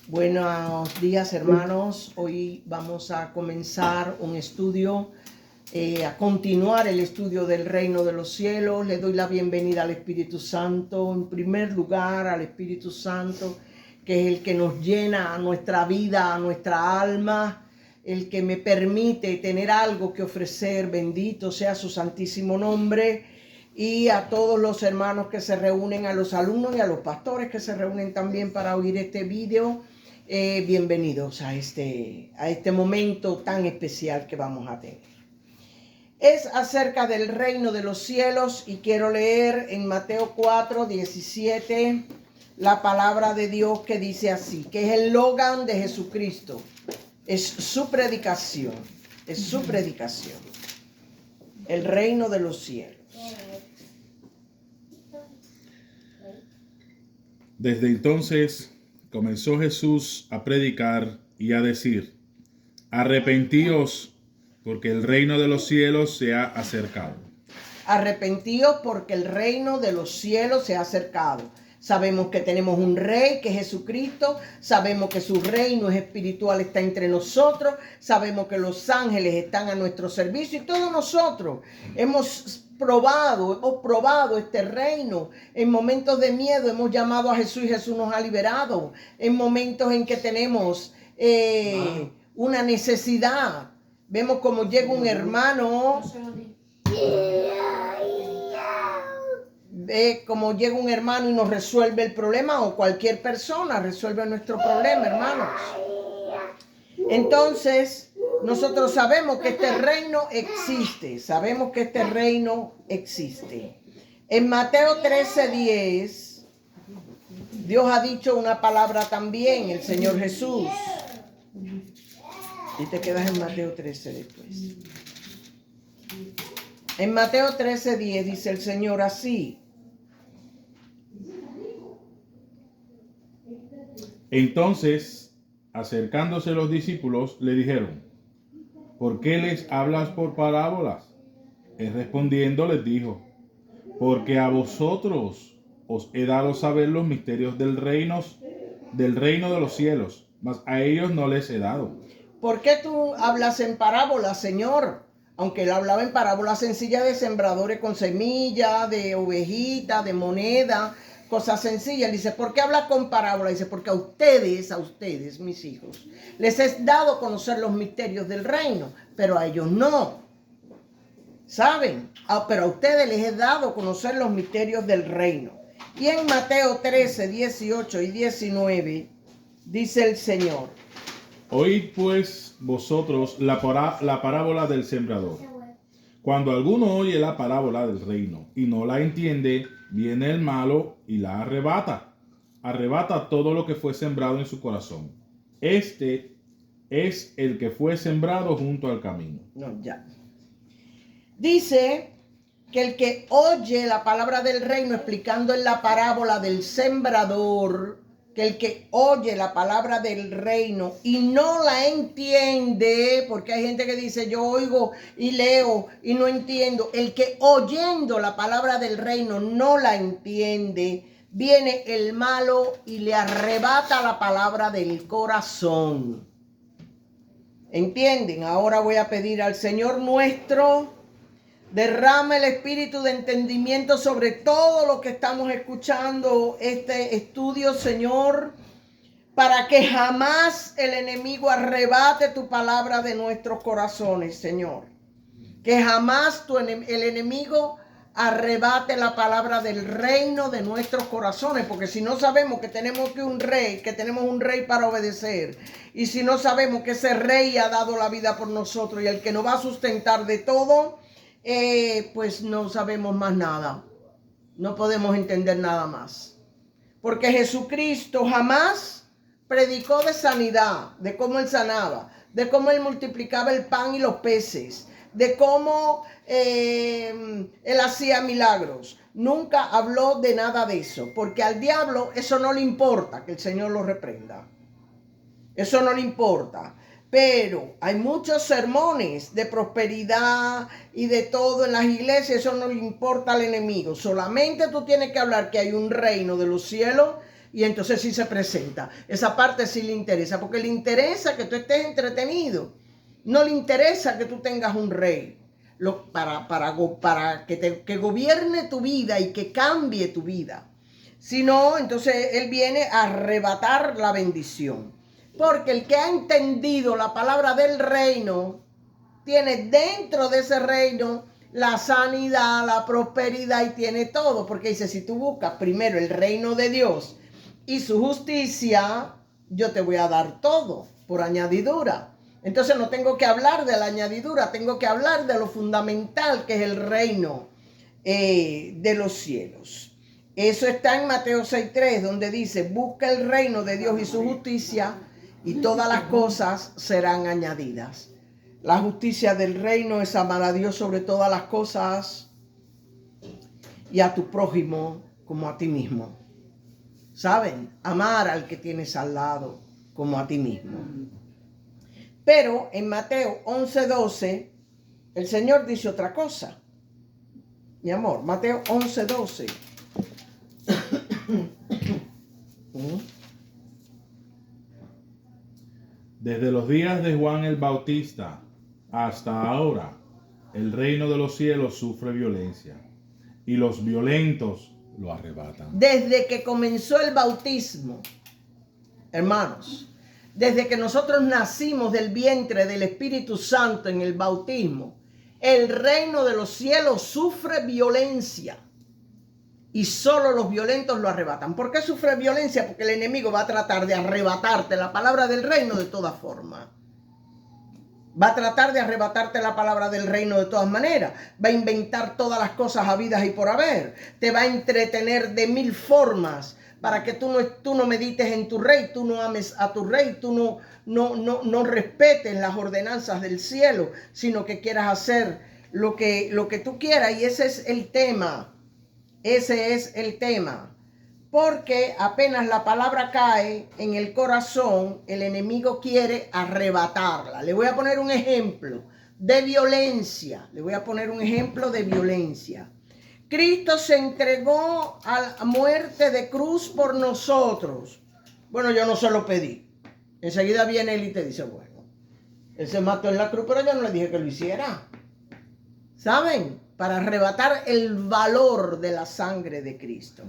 Buenos días, hermanos. Hoy vamos a comenzar un estudio, a continuar el estudio del reino de los cielos. Le doy la bienvenida al Espíritu Santo. En primer lugar, al Espíritu Santo, que es el que nos llena a nuestra vida, a nuestra alma, el que me permite tener algo que ofrecer. Bendito sea su santísimo nombre. Y a todos los hermanos que se reúnen, a los alumnos y a los pastores que se reúnen también para oír este video, bienvenidos a este momento tan especial que vamos a tener. Es acerca del reino de los cielos y quiero leer en Mateo 4:17 la palabra de Dios que dice así, que es el eslogan de Jesucristo, es su predicación, el reino de los cielos. Desde entonces comenzó Jesús a predicar y a decir: arrepentíos, porque el reino de los cielos se ha acercado. Arrepentíos porque el reino de los cielos se ha acercado. Sabemos que tenemos un rey que es Jesucristo, sabemos que su reino espiritual está entre nosotros, sabemos que los ángeles están a nuestro servicio y todos nosotros hemos probado este reino. En momentos de miedo hemos llamado a Jesús y Jesús nos ha liberado. En momentos en que tenemos una necesidad, vemos como llega un hermano, ve como llega un hermano y nos resuelve el problema, o cualquier persona resuelve nuestro problema, hermanos. Entonces, nosotros sabemos que este reino existe, En Mateo 13:10, Dios ha dicho una palabra también, el Señor Jesús. Y te quedas en Mateo 13 después. En Mateo 13:10 dice el Señor así. Entonces, acercándose los discípulos, le dijeron: ¿por qué les hablas por parábolas? Él respondiendo les dijo: porque a vosotros os he dado saber los misterios del reino de los cielos, mas a ellos no les he dado. ¿Por qué tú hablas en parábolas, Señor? Aunque él hablaba en parábolas sencillas de sembradores con semilla, de ovejita, de moneda, cosas sencillas. Dice, ¿por qué hablas con parábolas? Dice, porque a ustedes, mis hijos, les he dado a conocer los misterios del reino, pero a ellos no. ¿Saben? Pero a ustedes les he dado a conocer los misterios del reino. Y en Mateo 13:18 y 19 dice el Señor: oíd pues vosotros la parábola del sembrador. Cuando alguno oye la parábola del reino y no la entiende, viene el malo y la arrebata todo lo que fue sembrado en su corazón. Este es el que fue sembrado junto al camino. Dice que el que oye la palabra del reino, explicando en la parábola del sembrador, que el que oye la palabra del reino y no la entiende, porque hay gente que dice, yo oigo y leo y no entiendo. El que oyendo la palabra del reino no la entiende, viene el malo y le arrebata la palabra del corazón. ¿Entienden? Ahora voy a pedir al Señor nuestro, derrama el espíritu de entendimiento sobre todo lo que estamos escuchando, este estudio, Señor, para que jamás el enemigo arrebate tu palabra de nuestros corazones, Señor. Que jamás el enemigo arrebate la palabra del reino de nuestros corazones, porque si no sabemos que tenemos un rey para obedecer, y si no sabemos que ese rey ha dado la vida por nosotros y el que nos va a sustentar de todo, pues no sabemos más nada, no podemos entender nada más, porque Jesucristo jamás predicó de sanidad, de cómo él sanaba, de cómo él multiplicaba el pan y los peces, de cómo él hacía milagros. Nunca habló de nada de eso, porque al diablo eso no le importa, que el Señor lo reprenda, eso no le importa. Pero hay muchos sermones de prosperidad y de todo en las iglesias. Eso no le importa al enemigo. Solamente tú tienes que hablar que hay un reino de los cielos y entonces sí se presenta. Esa parte sí le interesa, porque le interesa que tú estés entretenido. No le interesa que tú tengas un rey para que gobierne tu vida y que cambie tu vida. Sino, entonces él viene a arrebatar la bendición. Porque el que ha entendido la palabra del reino, tiene dentro de ese reino la sanidad, la prosperidad y tiene todo. Porque dice, si tú buscas primero el reino de Dios y su justicia, yo te voy a dar todo por añadidura. Entonces no tengo que hablar de la añadidura, tengo que hablar de lo fundamental que es el reino de los cielos. Eso está en Mateo 6:3, donde dice, busca el reino de Dios y su justicia y todas las cosas serán añadidas. La justicia del reino es amar a Dios sobre todas las cosas y a tu prójimo como a ti mismo. ¿Saben? Amar al que tienes al lado como a ti mismo. Pero en Mateo 11:12, el Señor dice otra cosa. Mi amor, Mateo 11:12. Desde los días de Juan el Bautista hasta ahora, el reino de los cielos sufre violencia y los violentos lo arrebatan. Desde que comenzó el bautismo, hermanos, desde que nosotros nacimos del vientre del Espíritu Santo en el bautismo, el reino de los cielos sufre violencia y solo los violentos lo arrebatan. ¿Por qué sufre violencia? Porque el enemigo va a tratar de arrebatarte la palabra del reino de todas formas. Va a tratar de arrebatarte la palabra del reino de todas maneras. Va a inventar todas las cosas habidas y por haber. Te va a entretener de mil formas para que tú no medites en tu rey, tú no ames a tu rey, tú no respetes las ordenanzas del cielo, sino que quieras hacer lo que tú quieras. Y ese es el tema. Ese es el tema. Porque apenas la palabra cae en el corazón, el enemigo quiere arrebatarla. Le voy a poner un ejemplo de violencia. Cristo se entregó a la muerte de cruz por nosotros. Bueno, yo no se lo pedí. Enseguida viene él y te dice, bueno, él se mató en la cruz, pero yo no le dije que lo hiciera. ¿Saben? Para arrebatar el valor de la sangre de Cristo.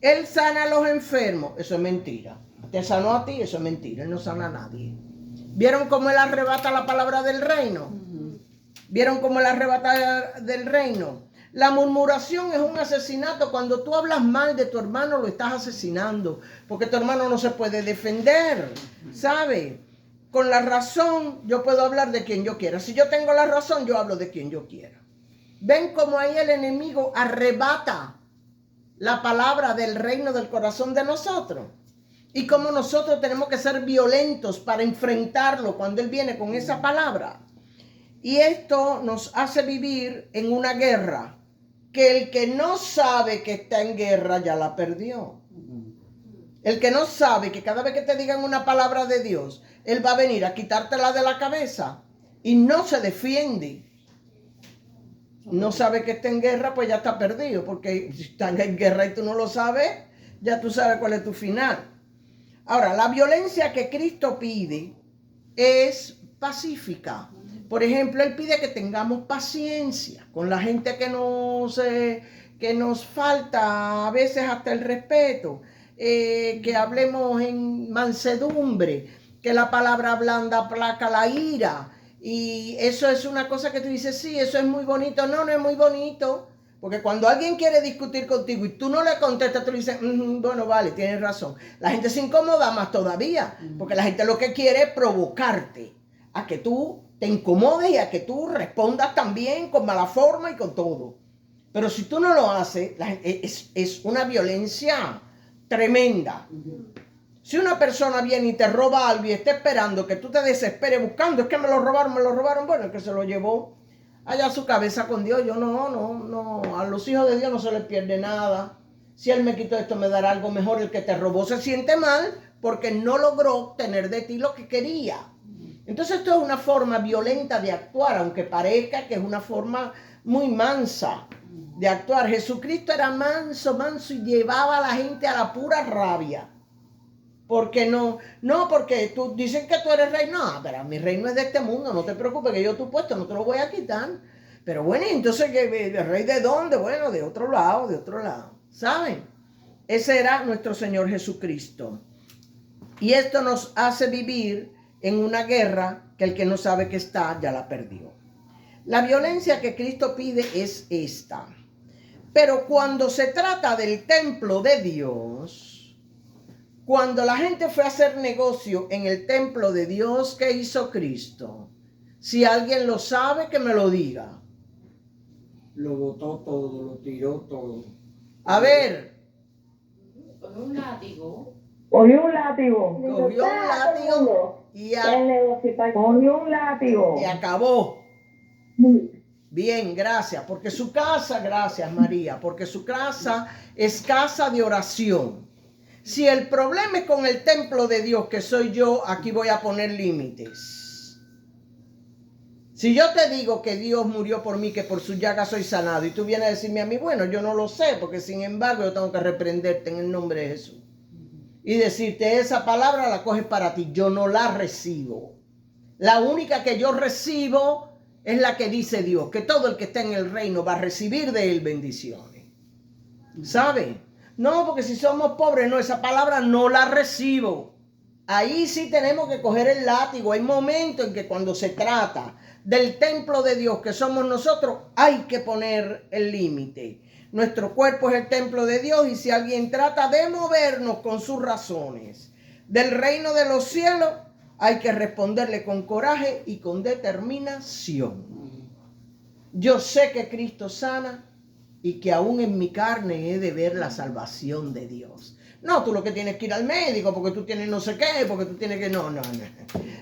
Él sana a los enfermos, eso es mentira. Te sanó a ti, eso es mentira. Él no sana a nadie. ¿Vieron cómo él arrebata la palabra del reino? ¿Vieron cómo él arrebata del reino? La murmuración es un asesinato. Cuando tú hablas mal de tu hermano, lo estás asesinando. Porque tu hermano no se puede defender, ¿sabe? Con la razón yo puedo hablar de quien yo quiera. Si yo tengo la razón, yo hablo de quien yo quiera. ¿Ven cómo ahí el enemigo arrebata la palabra del reino del corazón de nosotros? Y cómo nosotros tenemos que ser violentos para enfrentarlo cuando él viene con esa palabra. Y esto nos hace vivir en una guerra que el que no sabe que está en guerra ya la perdió. El que no sabe que cada vez que te digan una palabra de Dios, él va a venir a quitártela de la cabeza y no se defiende. No sabe que está en guerra, pues ya está perdido, porque si están en guerra y tú no lo sabes, ya tú sabes cuál es tu final. Ahora, la violencia que Cristo pide es pacífica. Por ejemplo, Él pide que tengamos paciencia con la gente que nos falta a veces hasta el respeto, que hablemos en mansedumbre, que la palabra blanda aplaca la ira. Y eso es una cosa que tú dices, sí, eso es muy bonito. No, no es muy bonito. Porque cuando alguien quiere discutir contigo y tú no le contestas, tú le dices, bueno, vale, tienes razón. La gente se incomoda más todavía. Porque la gente lo que quiere es provocarte a que tú te incomodes y a que tú respondas también con mala forma y con todo. Pero si tú no lo haces, es una violencia tremenda. Si una persona viene y te roba algo y está esperando que tú te desesperes buscando, es que me lo robaron, bueno, el que se lo llevó allá a su cabeza con Dios. Yo no, a los hijos de Dios no se les pierde nada. Si Él me quitó esto, me dará algo mejor. El que te robó se siente mal porque no logró tener de ti lo que quería. Entonces esto es una forma violenta de actuar, aunque parezca que es una forma muy mansa de actuar. Jesucristo era manso y llevaba a la gente a la pura rabia. Porque no, porque tú dicen que tú eres rey. No, pero mi reino es de este mundo, no te preocupes que yo tu puesto no te lo voy a quitar. Pero bueno, entonces, ¿el rey de dónde? Bueno, de otro lado. ¿Saben? Ese era nuestro Señor Jesucristo. Y esto nos hace vivir en una guerra que el que no sabe que está, ya la perdió. La violencia que Cristo pide es esta. Pero cuando se trata del templo de Dios, cuando la gente fue a hacer negocio en el templo de Dios, ¿qué hizo Cristo? Si alguien lo sabe, que me lo diga. Lo botó todo, lo tiró todo. A ver. Cogió un látigo. Cogió un látigo. Cogió un látigo y Cogió un látigo. y acabó. Bien, gracias. Porque su casa, gracias María, porque su casa es casa de oración. Si el problema es con el templo de Dios, que soy yo, aquí voy a poner límites. Si yo te digo que Dios murió por mí, que por su llaga soy sanado, y tú vienes a decirme a mí, bueno, yo no lo sé, porque sin embargo yo tengo que reprenderte en el nombre de Jesús. Y decirte, esa palabra la coges para ti, yo no la recibo. La única que yo recibo es la que dice Dios, que todo el que está en el reino va a recibir de él bendiciones. ¿Sabe? No, porque si somos pobres, no, esa palabra no la recibo. Ahí sí tenemos que coger el látigo. Hay momentos en que cuando se trata del templo de Dios que somos nosotros, hay que poner el límite. Nuestro cuerpo es el templo de Dios y si alguien trata de movernos con sus razones del reino de los cielos, hay que responderle con coraje y con determinación. Yo sé que Cristo sana y que aún en mi carne he de ver la salvación de Dios. No, tú lo que tienes que ir al médico porque tú tienes no sé qué, porque tú tienes que... No.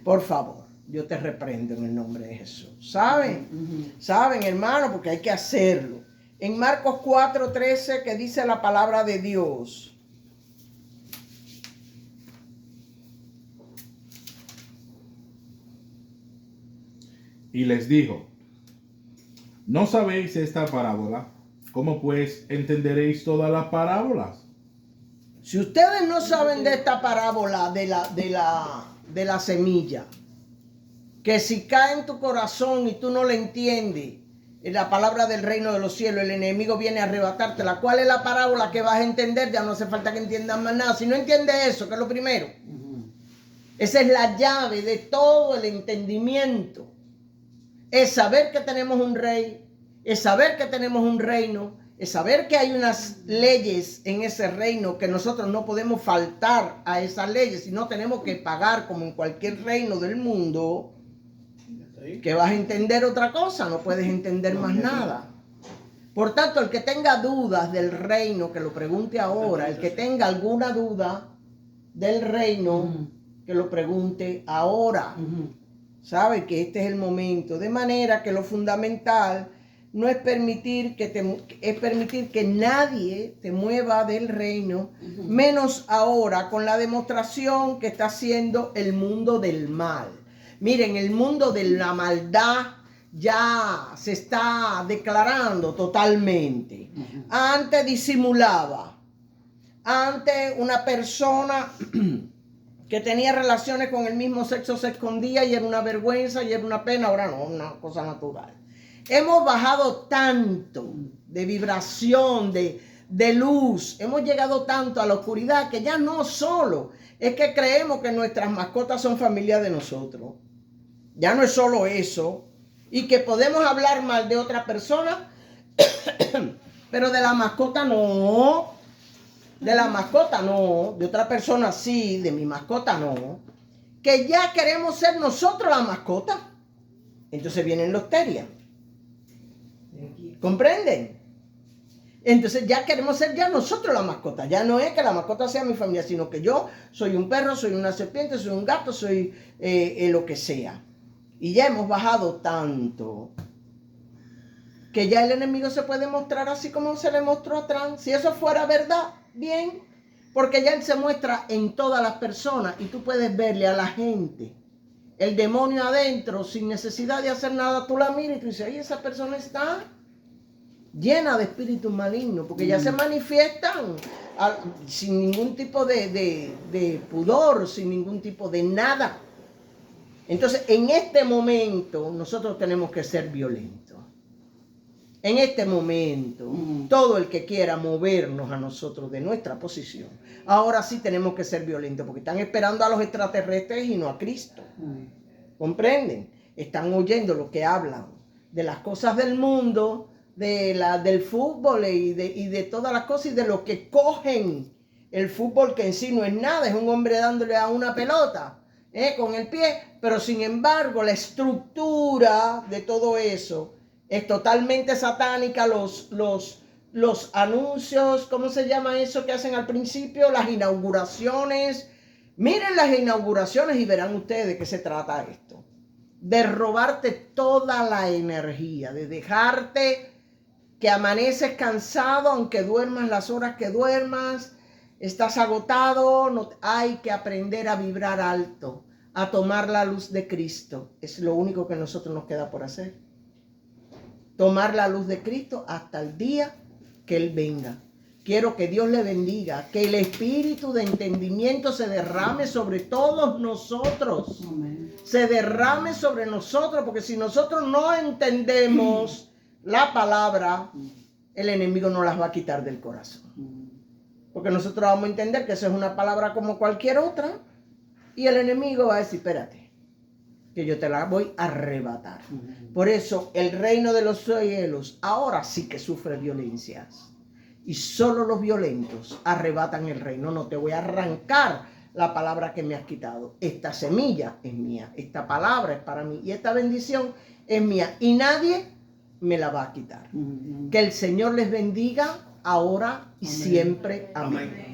Por favor. Yo te reprendo en el nombre de Jesús. ¿Saben? ¿Saben, hermano? Porque hay que hacerlo. En Marcos 4:13, que dice la palabra de Dios. Y les dijo, ¿no sabéis esta parábola? ¿Cómo pues entenderéis todas las parábolas? Si ustedes no saben de esta parábola de la semilla, que si cae en tu corazón y tú no la entiendes, en la palabra del reino de los cielos, el enemigo viene a arrebatártela. ¿Cuál es la parábola que vas a entender? Ya no hace falta que entiendas más nada. Si no entiendes eso, que es lo primero. Esa es la llave de todo el entendimiento. Es saber que tenemos un rey, es saber que tenemos un reino, es saber que hay unas leyes en ese reino que nosotros no podemos faltar a esas leyes, sino tenemos que pagar como en cualquier reino del mundo. Que vas a entender otra cosa, no puedes entender más nada. Por tanto, el que tenga dudas del reino, que lo pregunte ahora. El que tenga alguna duda del reino, que lo pregunte ahora. Sabe que este es el momento. De manera que lo fundamental no es permitir que nadie te mueva del reino, menos ahora con la demostración que está haciendo el mundo del mal. Miren, el mundo de la maldad ya se está declarando totalmente. Antes disimulaba. Antes una persona que tenía relaciones con el mismo sexo se escondía y era una vergüenza y era una pena. Ahora no, una cosa natural. Hemos bajado tanto de vibración, de luz. Hemos llegado tanto a la oscuridad que ya no solo es que creemos que nuestras mascotas son familia de nosotros. Ya no es solo eso. Y que podemos hablar mal de otra persona, pero de la mascota no. De la mascota no. De otra persona sí, de mi mascota no. Que ya queremos ser nosotros la mascota. Entonces vienen los terias. ¿Comprenden? Entonces ya queremos ser ya nosotros la mascota. Ya no es que la mascota sea mi familia, sino que yo soy un perro, soy una serpiente, soy un gato, soy lo que sea. Y ya hemos bajado tanto que ya el enemigo se puede mostrar así como se le mostró a Trump. Si eso fuera verdad, bien. Porque ya él se muestra en todas las personas y tú puedes verle a la gente el demonio adentro sin necesidad de hacer nada. Tú la miras y tú dices, ay, esa persona está llena de espíritus malignos, porque ya se manifiestan sin ningún tipo de pudor, sin ningún tipo de nada. Entonces, en este momento, nosotros tenemos que ser violentos. En este momento, todo el que quiera movernos a nosotros de nuestra posición, ahora sí tenemos que ser violentos, porque están esperando a los extraterrestres y no a Cristo. ¿Comprenden? Están oyendo lo que hablan de las cosas del mundo, del fútbol y de todas las cosas, y de lo que cogen el fútbol, que en sí no es nada, es un hombre dándole a una pelota con el pie, pero sin embargo la estructura de todo eso es totalmente satánica. Los anuncios, ¿cómo se llama eso que hacen al principio? Las inauguraciones. Miren las inauguraciones y verán ustedes de qué se trata esto. De robarte toda la energía, de dejarte que amaneces cansado, aunque duermas las horas que duermas, estás agotado. No, hay que aprender a vibrar alto, a tomar la luz de Cristo. Es lo único que a nosotros nos queda por hacer. Tomar la luz de Cristo hasta el día que Él venga. Quiero que Dios le bendiga, que el espíritu de entendimiento se derrame sobre todos nosotros. Amén. Se derrame sobre nosotros, porque si nosotros no entendemos la palabra, el enemigo nos las va a quitar del corazón. Porque nosotros vamos a entender que eso es una palabra como cualquier otra, y el enemigo va a decir, espérate, que yo te la voy a arrebatar. Por eso el reino de los cielos ahora sí que sufre violencias. Y solo los violentos arrebatan el reino. No te voy a arrancar la palabra que me has quitado. Esta semilla es mía, esta palabra es para mí y esta bendición es mía. Y nadie me la va a quitar. Que el Señor les bendiga ahora y siempre. Amén.